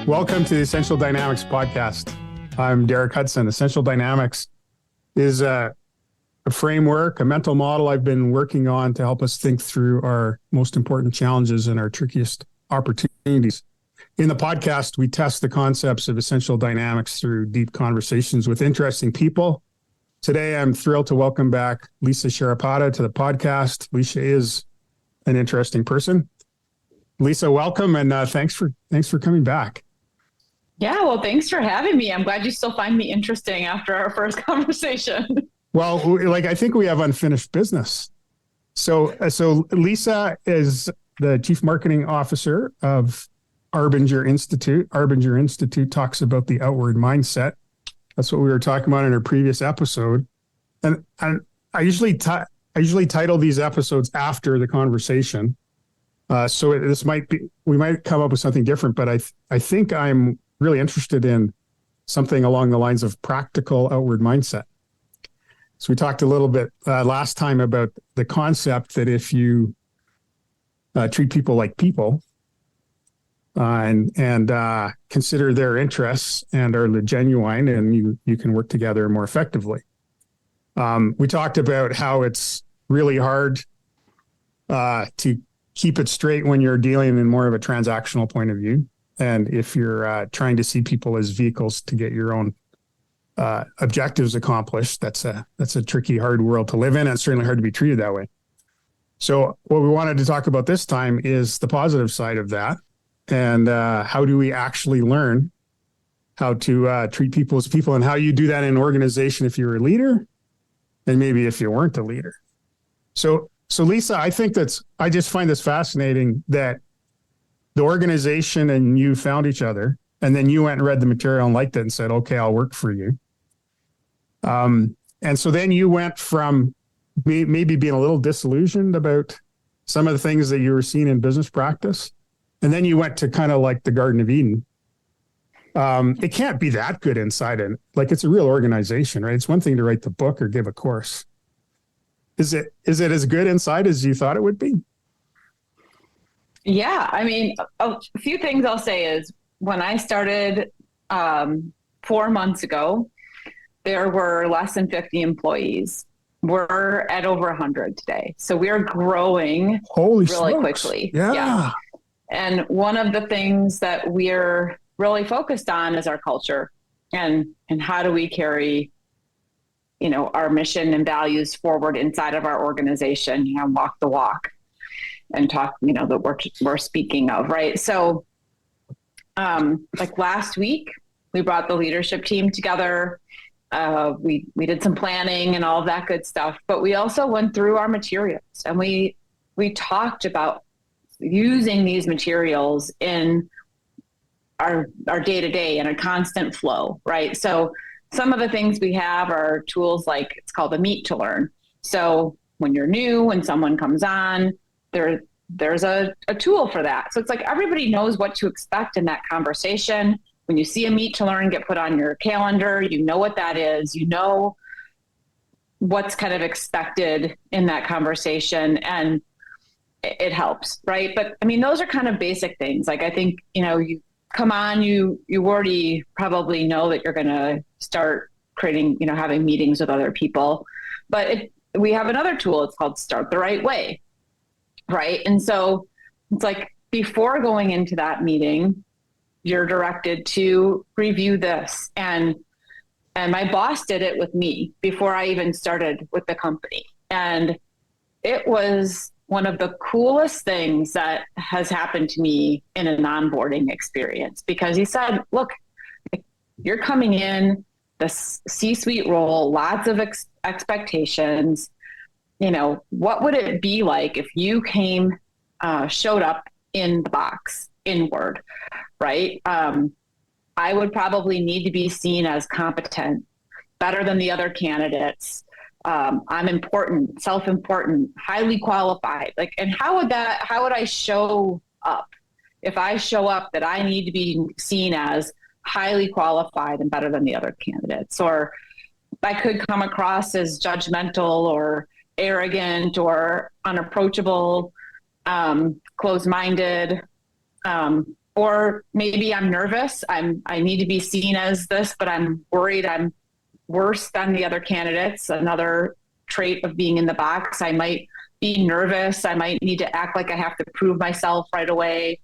Welcome to the Essential Dynamics podcast. I'm Derek Hudson. Essential Dynamics is a framework, a mental model I've been working on to help us think through our most important challenges and our trickiest opportunities. In the podcast, we test the concepts of essential dynamics through deep conversations with interesting people. Today, I'm thrilled to welcome back Lisa Sharapata to the podcast. Lisa is an interesting person. Lisa, welcome, and thanks for coming back. Yeah, well, thanks for having me. I'm glad you still find me interesting after our first conversation. Well, I think we have unfinished business. So Lisa is the Chief Marketing Officer of Arbinger Institute. Arbinger Institute talks about the outward mindset. That's what we were talking about in our previous episode. And I usually title these episodes after the conversation. So we might come up with something different, but I think I'm really interested in something along the lines of practical outward mindset. So we talked a little bit last time about the concept that if you treat people like people and consider their interests and are genuine, and you can work together more effectively. We talked about how it's really hard to keep it straight when you're dealing in more of a transactional point of view. And if you're trying to see people as vehicles to get your own objectives accomplished, that's a tricky, hard world to live in. And it's certainly hard to be treated that way. So what we wanted to talk about this time is the positive side of that. And how do we actually learn how to treat people as people, and how you do that in an organization if you're a leader, and maybe if you weren't a leader. So Lisa, I just find this fascinating that the organization and you found each other, and then you went and read the material and liked it and said, okay, I'll work for you. And so then you went from maybe being a little disillusioned about some of the things that you were seeing in business practice. And then you went to kind of like the Garden of Eden. It can't be that good inside it. Like, it's a real organization, right? It's one thing to write the book or give a course. Is it as good inside as you thought it would be? Yeah, I mean, a few things I'll say is when I started 4 months ago, there were less than 50 employees. We're at over 100 today. So we're growing really quickly. Yeah. And one of the things that we're really focused on is our culture and how do we carry, our mission and values forward inside of our organization, walk the walk and talk, that we're speaking of, right? So like last week, we brought the leadership team together. We did some planning and all of that good stuff, but we also went through our materials, and we talked about using these materials in our day-to-day in a constant flow, right? So some of the things we have are tools like, it's called a meet to learn. So when you're new, when someone comes on, there's a tool for that. So it's like everybody knows what to expect in that conversation. When you see a meet to learn get put on your calendar, you know what that is, what's kind of expected in that conversation, and it helps, right? But I mean, those are kind of basic things. Like, I think, you come on, you already probably know that you're going to start creating, having meetings with other people, but we have another tool. It's called Start the Right Way. Right. And so it's like, before going into that meeting, you're directed to review this. And my boss did it with me before I even started with the company. And it was one of the coolest things that has happened to me in an onboarding experience, because he said, look, you're coming in the C-suite role, lots of expectations. What would it be like if you showed up in the box in Word, right? I would probably need to be seen as competent, better than the other candidates. I'm important, self-important, highly qualified. And how would I show up? If I show up that I need to be seen as highly qualified and better than the other candidates, or I could come across as judgmental or arrogant or unapproachable, closed-minded, or maybe I'm nervous. I need to be seen as this, but I'm worried I'm worse than the other candidates. Another trait of being in the box. I might be nervous. I might need to act like I have to prove myself right away.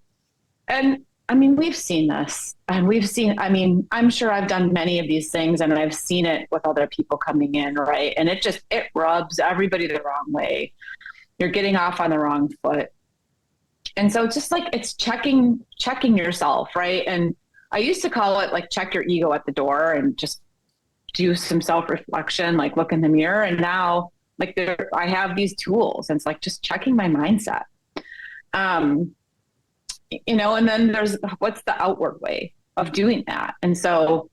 And I mean, we've seen this, and I'm sure I've done many of these things, and I've seen it with other people coming in, right? And it rubs everybody the wrong way. You're getting off on the wrong foot. And so it's just like, it's checking yourself, right? And I used to call it like, check your ego at the door and just do some self-reflection, like look in the mirror. And now like I have these tools, and it's like just checking my mindset. And then there's what's the outward way of doing that. And so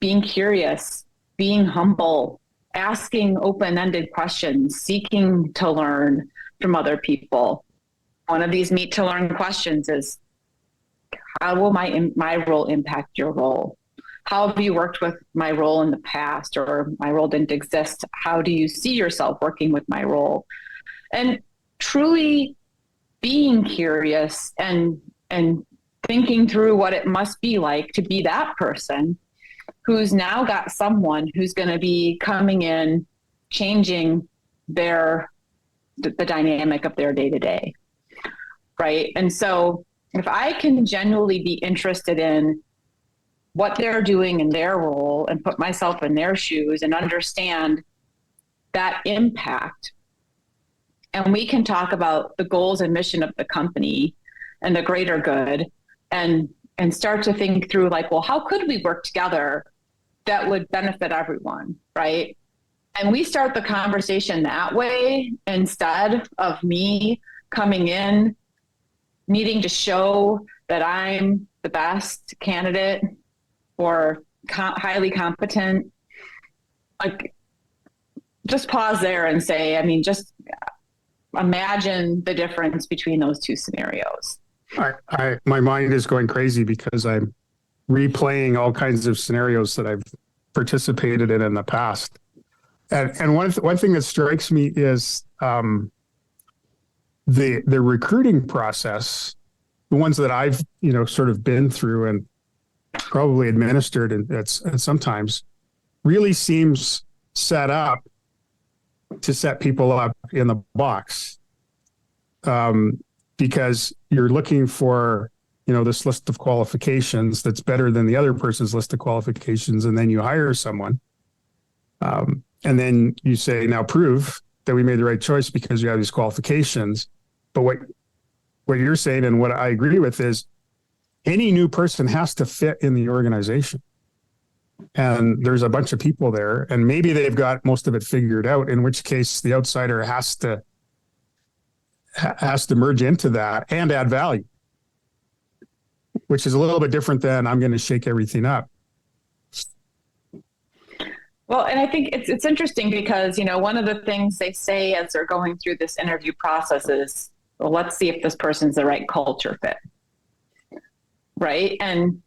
being curious, being humble, asking open-ended questions, seeking to learn from other people. One of these meet to learn questions is, how will my role impact your role? How have you worked with my role in the past, or my role didn't exist? How do you see yourself working with my role? And truly being curious and thinking through what it must be like to be that person who's now got someone who's going to be coming in, changing the dynamic of their day-to-day, right? And so if I can genuinely be interested in what they're doing in their role and put myself in their shoes and understand that impact, and we can talk about the goals and mission of the company and the greater good, and start to think through like, well, how could we work together that would benefit everyone, right? And we start the conversation that way, instead of me coming in needing to show that I'm the best candidate or highly competent. Like, just pause there and say, just imagine the difference between those two scenarios. My mind is going crazy because I'm replaying all kinds of scenarios that I've participated in the past. And one thing that strikes me is the recruiting process, the ones that I've sort of been through and probably administered and sometimes, really seems set up to set people up in the box, because you're looking for this list of qualifications that's better than the other person's list of qualifications, and then you hire someone, and then you say, now prove that we made the right choice because you have these qualifications. But what you're saying, and what I agree with, is any new person has to fit in the organization. And there's a bunch of people there, and maybe they've got most of it figured out, in which case the outsider has to merge into that and add value, which is a little bit different than I'm going to shake everything up. Well, and I think it's interesting because, one of the things they say as they're going through this interview process is, well, let's see if this person's the right culture fit. Right. And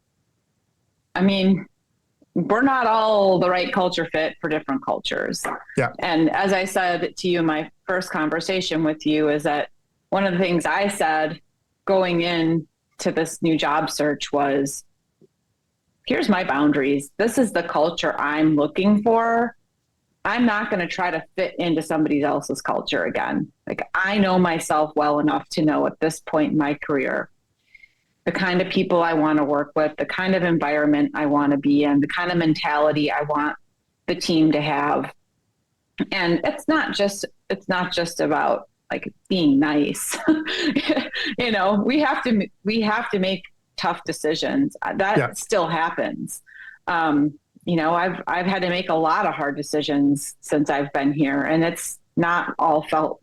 we're not all the right culture fit for different cultures. Yeah. And as I said to you in my first conversation with you, is that one of the things I said going in to this new job search was, here's my boundaries. This is the culture I'm looking for. I'm not going to try to fit into somebody else's culture again. Like, I know myself well enough to know at this point in my career, the kind of people I want to work with, the kind of environment I want to be in, the kind of mentality I want the team to have. And it's not just about like being nice. We have to make tough decisions. That still happens. I've had to make a lot of hard decisions since I've been here, and it's not all felt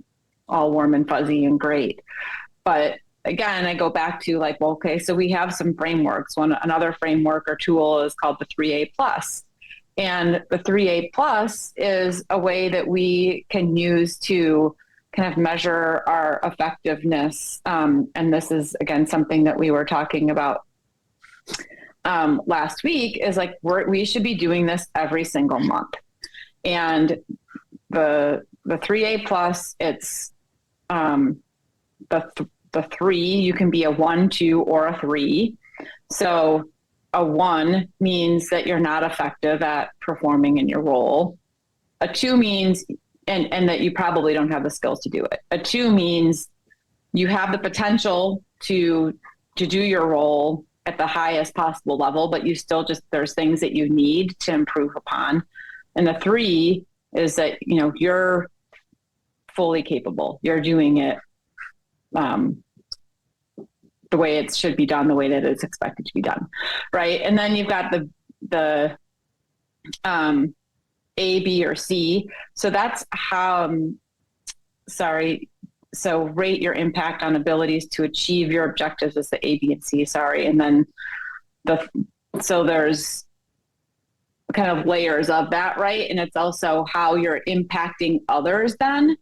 all warm and fuzzy and great. But again, I go back to like, well, okay, so we have some frameworks. Another framework or tool is called the 3A plus. And the 3A plus is a way that we can use to kind of measure our effectiveness. And this is, again, something that we were talking about last week, is like, we should be doing this every single month. And the 3A plus, it's the the 3, you can be a 1, 2, or a 3. So a 1 means that you're not effective at performing in your role. A 2 means, and that you probably don't have the skills to do it. A 2 means you have the potential to do your role at the highest possible level, but you still just, there's things that you need to improve upon. And the 3 is that, you're fully capable. You're doing it the way it should be done, the way that it's expected to be done, right? And then you've got the A, B, or C. So that's how, so rate your impact on abilities to achieve your objectives is the A, B, and C, And then so there's kind of layers of that, right? And it's also how you're impacting others then.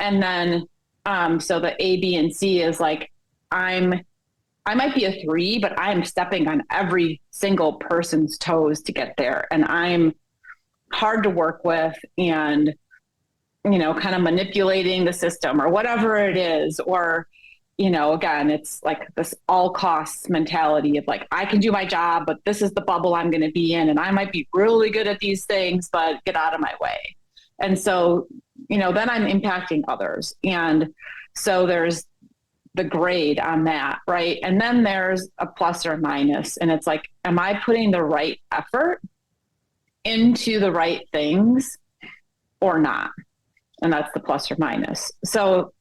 And then, so the A, B, and C is like, I might be a 3, but I'm stepping on every single person's toes to get there. And I'm hard to work with and, kind of manipulating the system or whatever it is. Or, again, it's like this all costs mentality of like, I can do my job, but this is the bubble I'm going to be in. And I might be really good at these things, but get out of my way. And so, then I'm impacting others. And so there's the grade on that, right? And then there's a plus or minus. And it's like, am I putting the right effort into the right things or not? And that's the plus or minus. So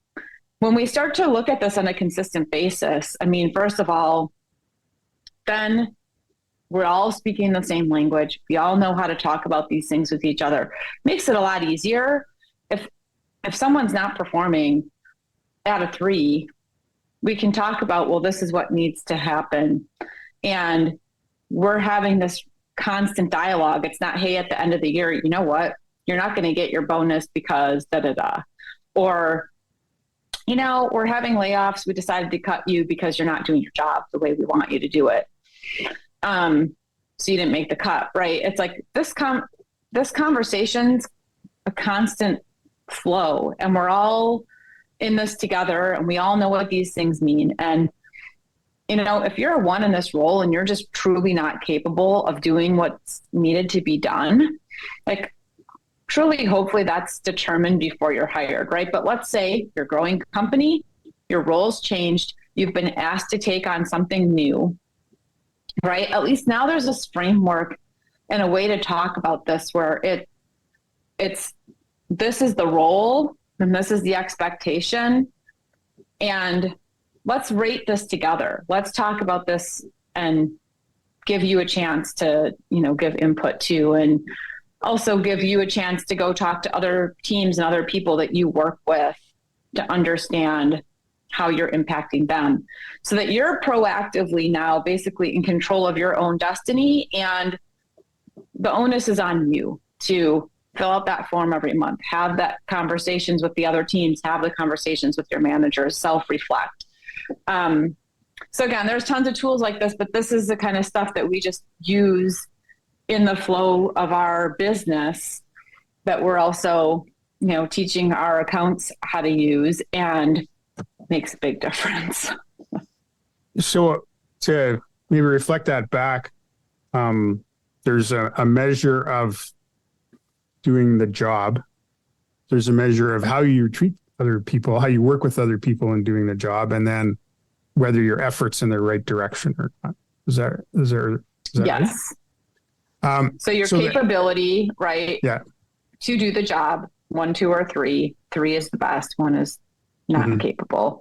when we start to look at this on a consistent basis, I mean, first of all, then we're all speaking the same language. We all know how to talk about these things with each other. Makes it a lot easier. If someone's not performing at a 3, we can talk about, well, this is what needs to happen. And we're having this constant dialogue. It's not, hey, at the end of the year, you know what? You're not going to get your bonus because da-da-da. Or, we're having layoffs. We decided to cut you because you're not doing your job the way we want you to do it. So you didn't make the cut, right? It's like this conversation's a constant flow, and we're all in this together, and we all know what these things mean. And, if you're a 1 in this role and you're just truly not capable of doing what's needed to be done, like truly, hopefully that's determined before you're hired, right? But let's say you're a growing company, your role's changed, you've been asked to take on something new, right? At least now there's this framework and a way to talk about this where this is the role and this is the expectation, and let's rate this together. Let's talk about this and give you a chance to, give input to, and also give you a chance to go talk to other teams and other people that you work with to understand how you're impacting them, so that you're proactively now basically in control of your own destiny. And the onus is on you to fill out that form every month, have that conversations with the other teams, have the conversations with your managers, self-reflect. So again, there's tons of tools like this, but this is the kind of stuff that we just use in the flow of our business that we're also, teaching our accounts how to use, and makes a big difference. So to maybe reflect that back, there's a measure of doing the job. There's a measure of how you treat other people, how you work with other people in doing the job, and then whether your effort's in the right direction or not. Is that yes. Right? So your capability, right? Yeah. To do the job, 1, 2, or 3. 3 is the best. 1 is not capable.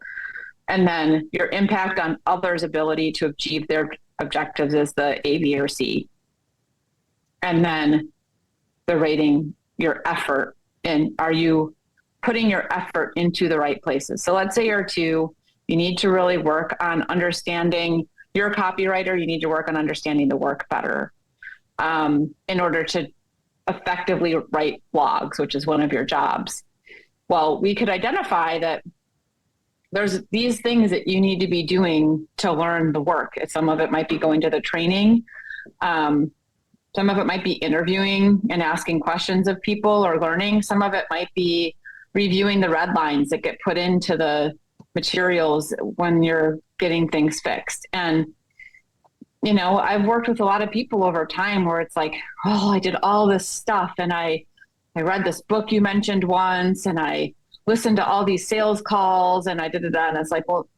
And then your impact on others' ability to achieve their objectives is the A, B, or C. And then the rating your effort, and are you putting your effort into the right places? So let's say you're 2, you need to really work on understanding, you're a copywriter, you need to work on understanding the work better in order to effectively write blogs, which is one of your jobs. Well, we could identify that there's these things that you need to be doing to learn the work. Some of it might be going to the training. Some of it might be interviewing and asking questions of people or learning. Some of it might be reviewing the red lines that get put into the materials when you're getting things fixed. And, I've worked with a lot of people over time where it's like, oh, I did all this stuff and I read this book you mentioned once and I listened to all these sales calls and I did that. And it's like, well,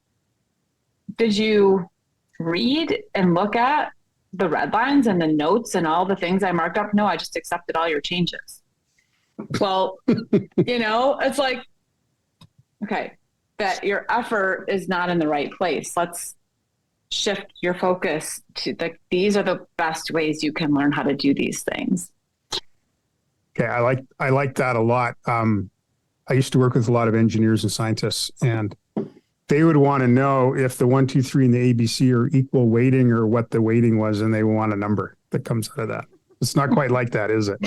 did you read and look at the red lines and the notes and all the things I marked up? No, I just accepted all your changes. Well, it's like, okay, that your effort is not in the right place. Let's shift your focus to these are the best ways you can learn how to do these things. Okay. I like that a lot. I used to work with a lot of engineers and scientists, and they would want to know if the 1, 2, 3 and the ABC are equal weighting or what the weighting was. And they want a number that comes out of that. It's not quite like that, is it?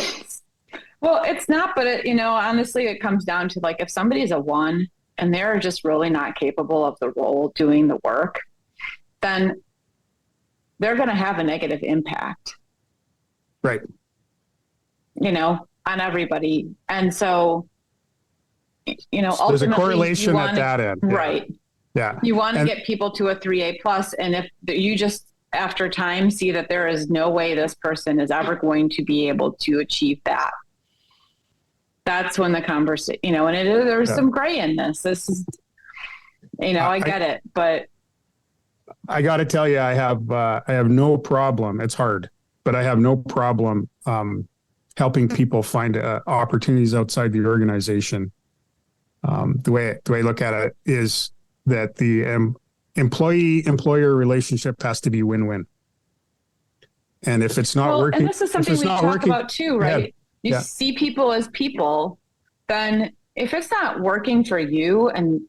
Well, it's not, but honestly, it comes down to like, if somebody's a 1 and they're just really not capable of the role doing the work, then they're going to have a negative impact. Right. On everybody. And so, so there's a correlation at that end. Yeah. Right. Yeah. You want to get people to a 3A plus. And if you just after time see that there is no way this person is ever going to be able to achieve that, that's when the conversation, and there's some gray in this. This is, I get it, but I got to tell you, I have no problem. It's hard, but I have no problem helping people find opportunities outside the organization. The way I look at it is that the employee-employer relationship has to be win-win. And if it's not working, and this is something we talk about too, right? You see people as people, then if it's not working for you and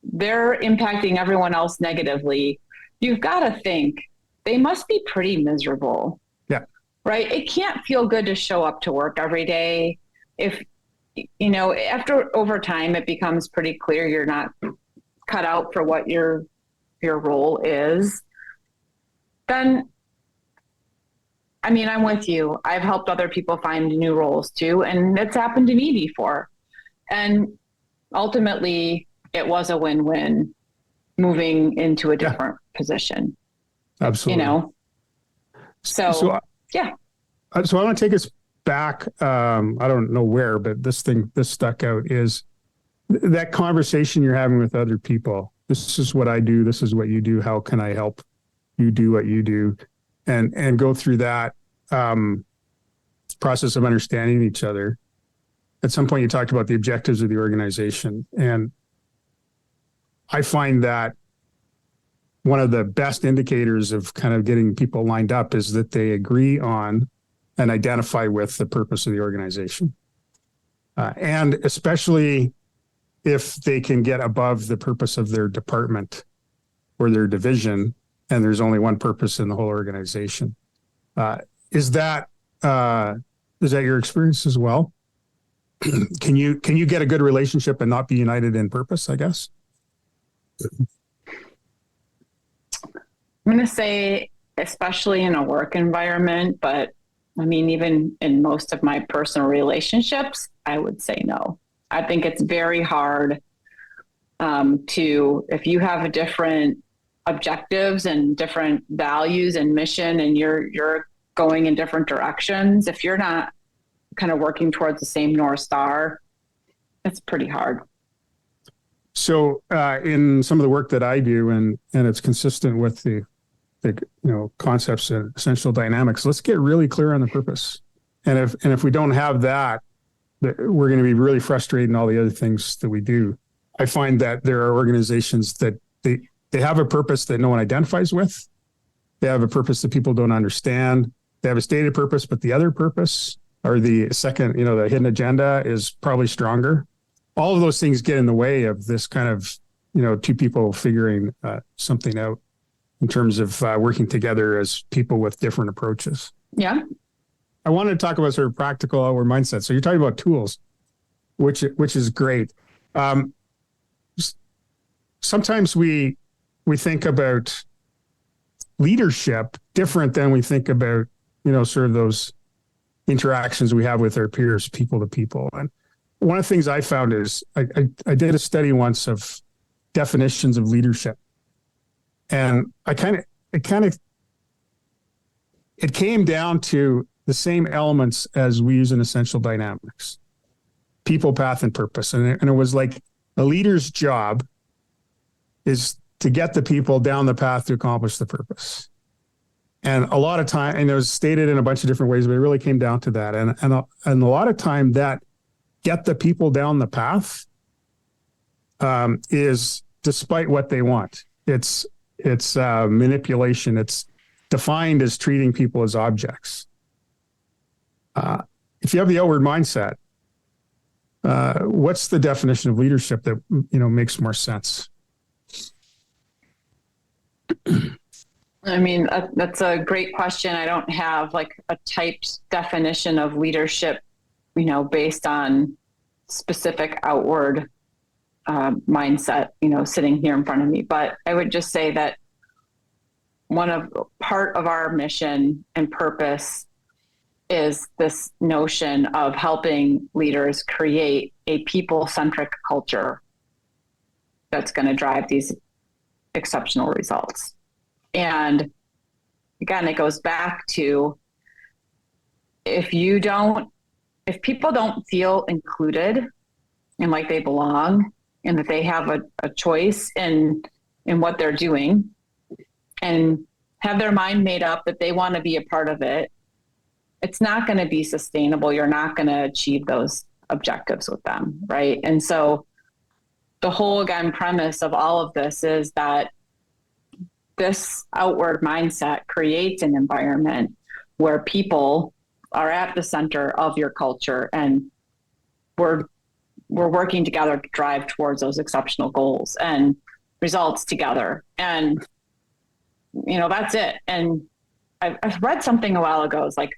they're impacting everyone else negatively, you've got to think they must be pretty miserable. Yeah. Right. It can't feel good to show up to work every day. If, after over time, it becomes pretty clear you're not cut out for what your role is, then, I'm with you. I've helped other people find new roles too. And it's happened to me before. And ultimately it was a win-win moving into a different position. Absolutely. So I want to take us back. I don't know where, but this stuck out is that conversation you're having with other people. This is what I do. This is what you do. How can I help you do what you do? And go through that process of understanding each other. At some point, you talked about the objectives of the organization. And I find that one of the best indicators of kind of getting people lined up is that they agree on and identify with the purpose of the organization. And especially if they can get above the purpose of their department or their division, and there's only one purpose in the whole organization. Is that your experience as well? Can you get a good relationship and not be united in purpose, I guess? I'm going to say, especially in a work environment, but even in most of my personal relationships, I would say no. I think it's very hard if you have different objectives and different values and mission, and you're going in different directions, if you're not kind of working towards the same North Star, it's pretty hard. So in some of the work that I do, and it's consistent with the concepts and essential dynamics, let's get really clear on the purpose. And if we don't have that, we're going to be really frustrated in all the other things that we do. I find that there are organizations that they have a purpose that no one identifies with. They have a purpose that people don't understand. They have a stated purpose, but the other purpose or the second, the hidden agenda is probably stronger. All of those things get in the way of this kind of, two people figuring something out in terms of working together as people with different approaches. Yeah. I wanted to talk about sort of practical outward mindset. So you're talking about tools, which is great. Sometimes we think about leadership different than we think about, sort of those interactions we have with our peers, people to people. And one of the things I found is I did a study once of definitions of leadership. And it came down to the same elements as we use in essential dynamics: people, path, and purpose. And it was like a leader's job is to get the people down the path to accomplish the purpose. And a lot of time, and it was stated in a bunch of different ways, but it really came down to that. And a lot of time that get the people down the path is despite what they want. It's manipulation. It's defined as treating people as objects. If you have the outward mindset, what's the definition of leadership that makes more sense? I mean, that's a great question. I don't have like a typed definition of leadership, based on specific outward mindset, sitting here in front of me. But I would just say that part of our mission and purpose is this notion of helping leaders create a people-centric culture that's going to drive these exceptional results. And again, it goes back to if people don't feel included and like they belong and that they have a choice in what they're doing and have their mind made up that they want to be a part of it, it's not going to be sustainable. You're not going to achieve those objectives with them, right? And so the whole, again, premise of all of this is that this outward mindset creates an environment where people are at the center of your culture, and we're working together to drive towards those exceptional goals and results together. And, that's it. And I've read something a while ago. It's like,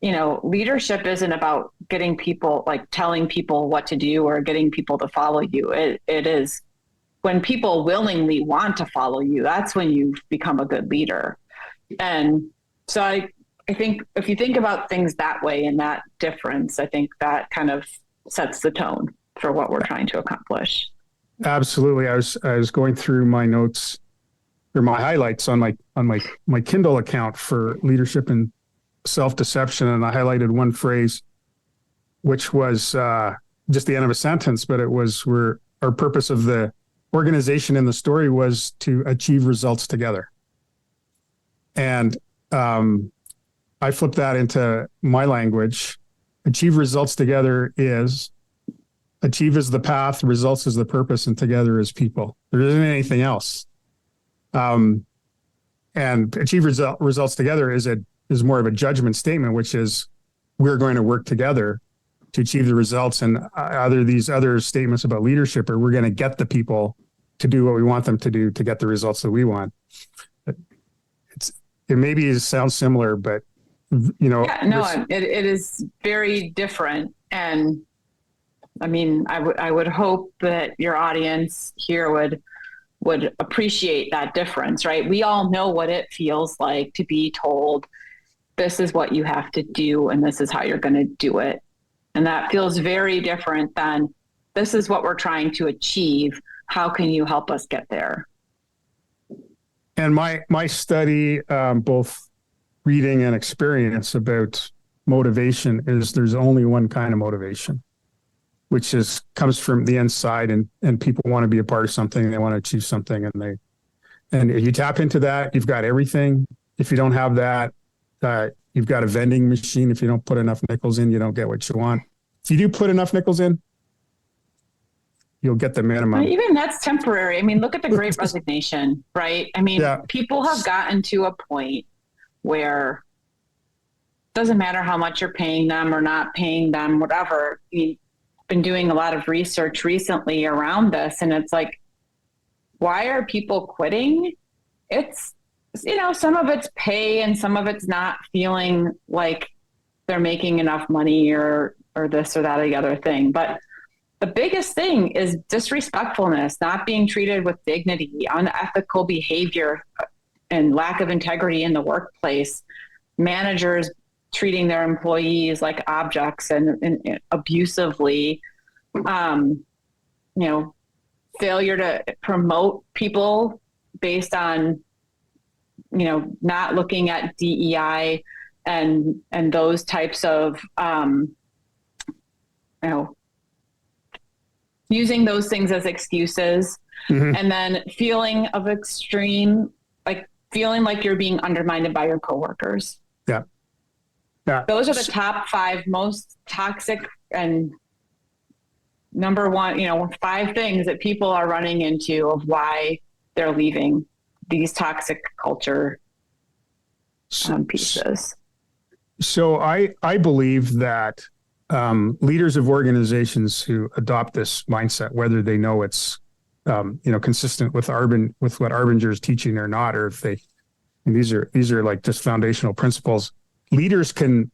leadership isn't about getting people, like telling people what to do or getting people to follow you. It is when people willingly want to follow you, that's when you become a good leader. And so I think if you think about things that way and that difference, I think that kind of sets the tone for what we're trying to accomplish. Absolutely. I was going through my notes or my highlights on my Kindle account for leadership and self-deception, and I highlighted one phrase, which was just the end of a sentence, but it was our purpose of the organization in the story was to achieve results together. And I flipped that into my language. Achieve results together is achieve is the path, results is the purpose, and together is people. There isn't anything else. And achieve results together is more of a judgment statement, which is we're going to work together to achieve the results. And these other statements about leadership are we're going to get the people to do what we want them to do to get the results that we want. It maybe sounds similar, but it is very different. And I mean, I would hope that your audience here would appreciate that difference, right? We all know what it feels like to be told this is what you have to do and this is how you're going to do it. And that feels very different than this is what we're trying to achieve. How can you help us get there? And my study, both reading and experience about motivation, is there's only one kind of motivation, which comes from the inside, and people want to be a part of something, they want to achieve something, and if you tap into that, you've got everything. If you don't have that, you've got a vending machine. If you don't put enough nickels in, you don't get what you want. If you do put enough nickels in, you'll get the minimum. Even that's temporary. I mean, look at the Great Resignation, right? I mean, people have gotten to a point where it doesn't matter how much you're paying them or not paying them, whatever. I've been doing a lot of research recently around this, and it's like, why are people quitting? It's, some of it's pay and some of it's not feeling like they're making enough money or this or that or the other thing. But the biggest thing is disrespectfulness, not being treated with dignity, unethical behavior, and lack of integrity in the workplace, managers treating their employees like objects and abusively, failure to promote people based on, not looking at DEI and those types of, using those things as excuses, and then feeling of extreme, like feeling like you're being undermined by your coworkers. Yeah. Yeah. Those are the top 5 most toxic and number one, 5 things that people are running into of why they're leaving these toxic culture pieces. So I believe that leaders of organizations who adopt this mindset, whether they know it's consistent with what Arbinger is teaching or not, or if these are like just foundational principles, leaders can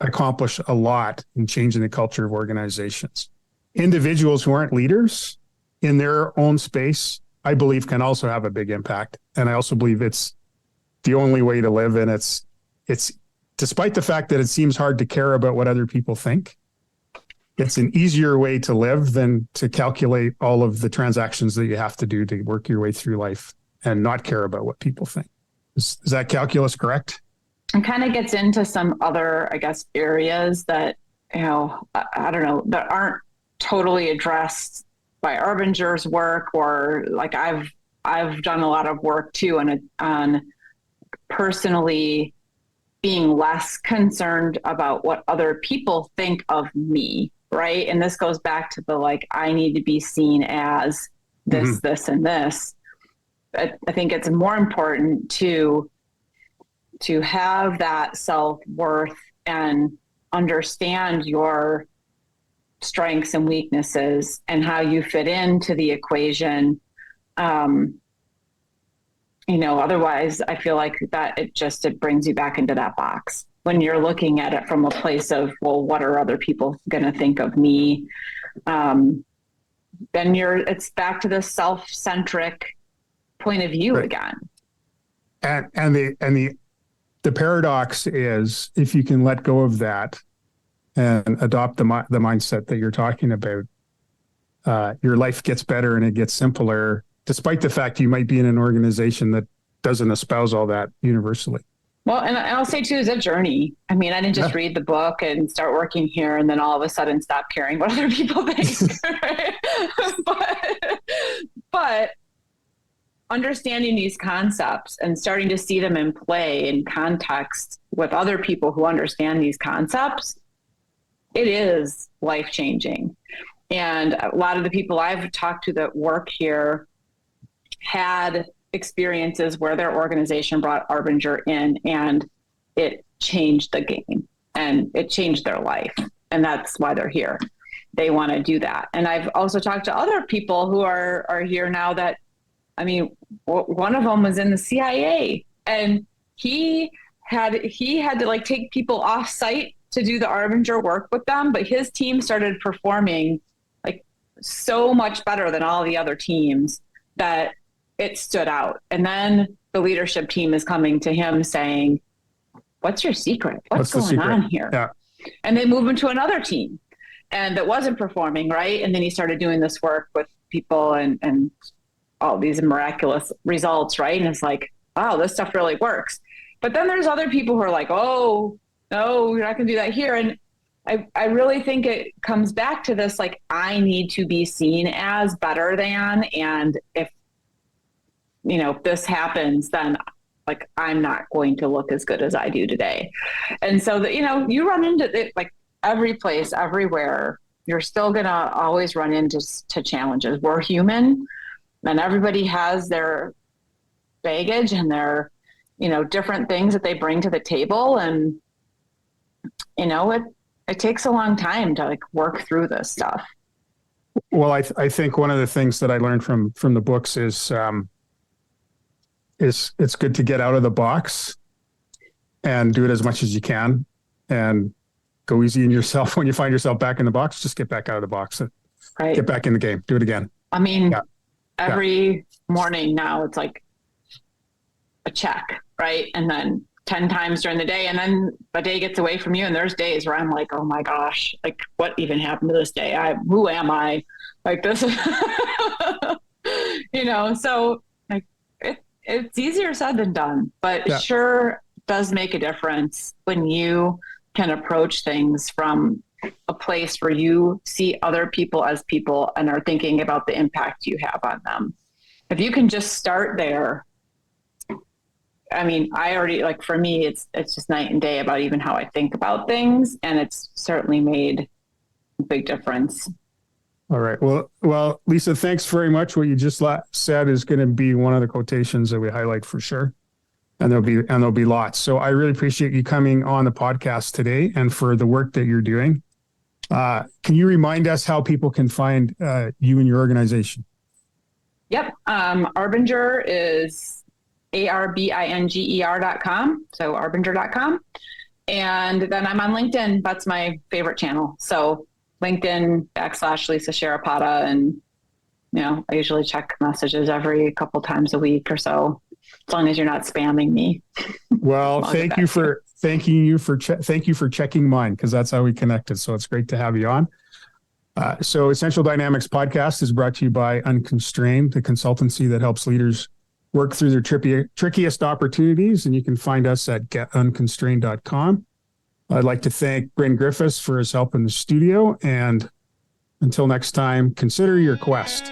accomplish a lot in changing the culture of organizations. Individuals who aren't leaders in their own space, I believe, can also have a big impact. And I also believe it's the only way to live. And it's despite the fact that it seems hard to care about what other people think, it's an easier way to live than to calculate all of the transactions that you have to do to work your way through life and not care about what people think. Is that calculus correct? It kind of gets into some other, I guess, areas that, I don't know, that aren't totally addressed by Arbinger's work, or like I've done a lot of work too on personally being less concerned about what other people think of me, right? And this goes back to the, like, I need to be seen as this, this, and this. I think it's more important to have that self-worth and understand your strengths and weaknesses and how you fit into the equation. Otherwise I feel like that it brings you back into that box when you're looking at it from a place of, well, what are other people going to think of me? Then it's back to the self-centric point of view, right, again. And the paradox is, if you can let go of that and adopt the mindset that you're talking about, your life gets better and it gets simpler, despite the fact you might be in an organization that doesn't espouse all that universally. Well, and I'll say too, it's a journey. I mean, I didn't just read the book and start working here and then all of a sudden stop caring what other people think. Right? but understanding these concepts and starting to see them in play in context with other people who understand these concepts, it is life-changing. And a lot of the people I've talked to that work here had experiences where their organization brought Arbinger in and it changed the game and it changed their life. And that's why they're here. They want to do that. And I've also talked to other people who are here now that, I mean, one of them was in the CIA and he had to like take people off site to do the Arbinger work with them, but his team started performing like so much better than all the other teams that it stood out. And then the leadership team is coming to him saying, what's your secret? What's going on here? Yeah. And they move him to another team and that wasn't performing, right? And then he started doing this work with people and all these miraculous results, right? And it's like, wow, this stuff really works. But then there's other people who are like, oh, no, you're not going to do that here. And I really think it comes back to this, like, I need to be seen as better than, and if this happens, then like, I'm not going to look as good as I do today. And so that, you run into it, like every place, everywhere, you're still going to always run into challenges. We're human and everybody has their baggage and their, different things that they bring to the table. And, it takes a long time to like work through this stuff. Well, I think one of the things that I learned from the books is it's good to get out of the box and do it as much as you can and go easy on yourself. When you find yourself back in the box, just get back out of the box and get back in the game, do it again. I mean, every morning now it's like a check, right? And then 10 times during the day, and then the day gets away from you. And there's days where I'm like, oh my gosh, like what even happened to this day? Who am I? Like this is So like it's easier said than done, but Yeah. sure does make a difference when you can approach things from a place where you see other people as people and are thinking about the impact you have on them. If you can just start there, I mean, I already like for me, it's just night and day about even how I think about things, and it's certainly made a big difference. All right. Well, Lisa, thanks very much. What you just said is going to be one of the quotations that we highlight for sure, and there'll be lots. So I really appreciate you coming on the podcast today and for the work that you're doing. Can you remind us how people can find you and your organization? Yep. Arbinger is ARBINGER.com. So arbinger.com. And then I'm on LinkedIn. That's my favorite channel. So LinkedIn /Lisa Sharapata. And, I usually check messages every couple times a week or so, as long as you're not spamming me. Well, thank you for checking mine, because that's how we connected. So it's great to have you on. So Essential Dynamics podcast is brought to you by Unconstrained, the consultancy that helps leaders work through their trickiest opportunities. And you can find us at getunconstrained.com. I'd like to thank Bryn Griffiths for his help in the studio. And until next time, consider your quest.